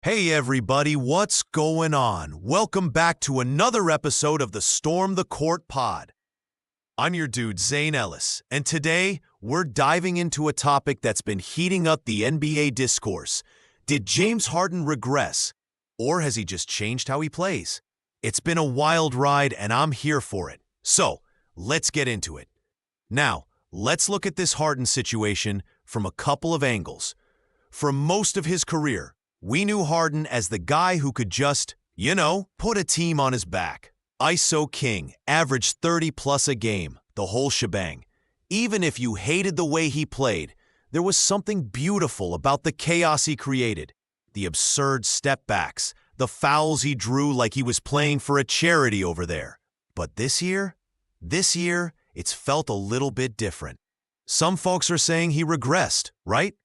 Hey everybody, what's going on? Welcome back to another episode of the Storm the Court pod. I'm your dude, Zane Ellis, and today we're diving into a topic that's been heating up the NBA discourse. Did James Harden regress, or has he just changed how he plays? It's been a wild ride, and I'm here for it. So, let's get into it. Now, let's look at this Harden situation from a couple of angles. For most of his career, we knew Harden as the guy who could just, put a team on his back. ISO King, averaged 30-plus a game, the whole shebang. Even if you hated the way he played, there was something beautiful about the chaos he created. The absurd step-backs, the fouls he drew like he was playing for a charity over there. But this year, it's felt a little bit different. Some folks are saying he regressed, right?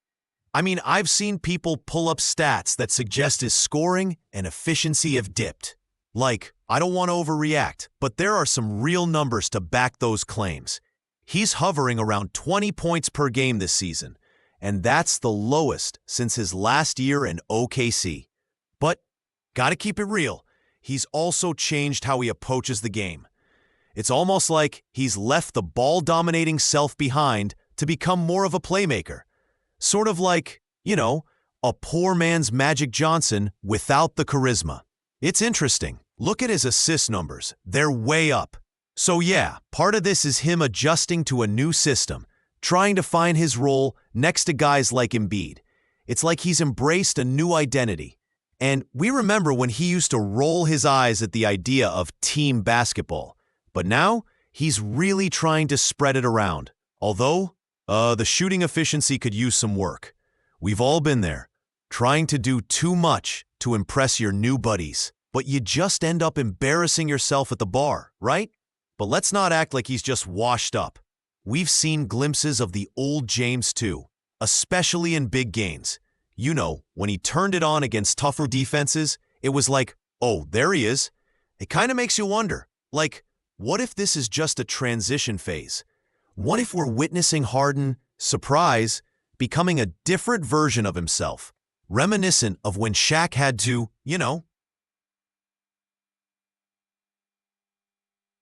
I mean, I've seen people pull up stats that suggest his scoring and efficiency have dipped. Like, I don't want to overreact, but there are some real numbers to back those claims. He's hovering around 20 points per game this season, and that's the lowest since his last year in OKC. But, gotta keep it real, he's also changed how he approaches the game. It's almost like he's left the ball-dominating self behind to become more of a playmaker. Sort of like, a poor man's Magic Johnson without the charisma. It's interesting. Look at his assist numbers. They're way up. So yeah, part of this is him adjusting to a new system, trying to find his role next to guys like Embiid. It's like he's embraced a new identity. And we remember when he used to roll his eyes at the idea of team basketball. But now, he's really trying to spread it around. Although, the shooting efficiency could use some work. We've all been there, trying to do too much to impress your new buddies, but you just end up embarrassing yourself at the bar, right? But let's not act like he's just washed up. We've seen glimpses of the old James too, especially in big games. When he turned it on against tougher defenses, it was like, oh, there he is. It kind of makes you wonder, what if this is just a transition phase? What if we're witnessing Harden, surprise, becoming a different version of himself, reminiscent of when Shaq had to,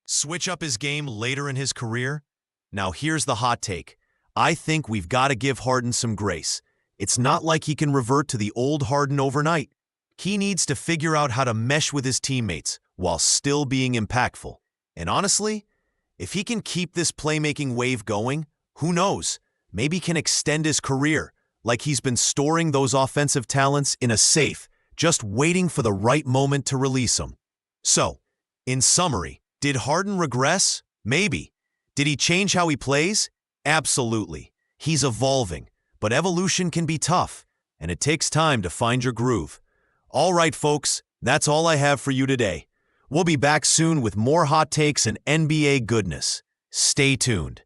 switch up his game later in his career? Now here's the hot take. I think we've got to give Harden some grace. It's not like he can revert to the old Harden overnight. He needs to figure out how to mesh with his teammates while still being impactful. And honestly, if he can keep this playmaking wave going, who knows? Maybe can extend his career, like he's been storing those offensive talents in a safe, just waiting for the right moment to release them. So, in summary, did Harden regress? Maybe. Did he change how he plays? Absolutely. He's evolving, but evolution can be tough, and it takes time to find your groove. All right, folks, that's all I have for you today. We'll be back soon with more hot takes and NBA goodness. Stay tuned.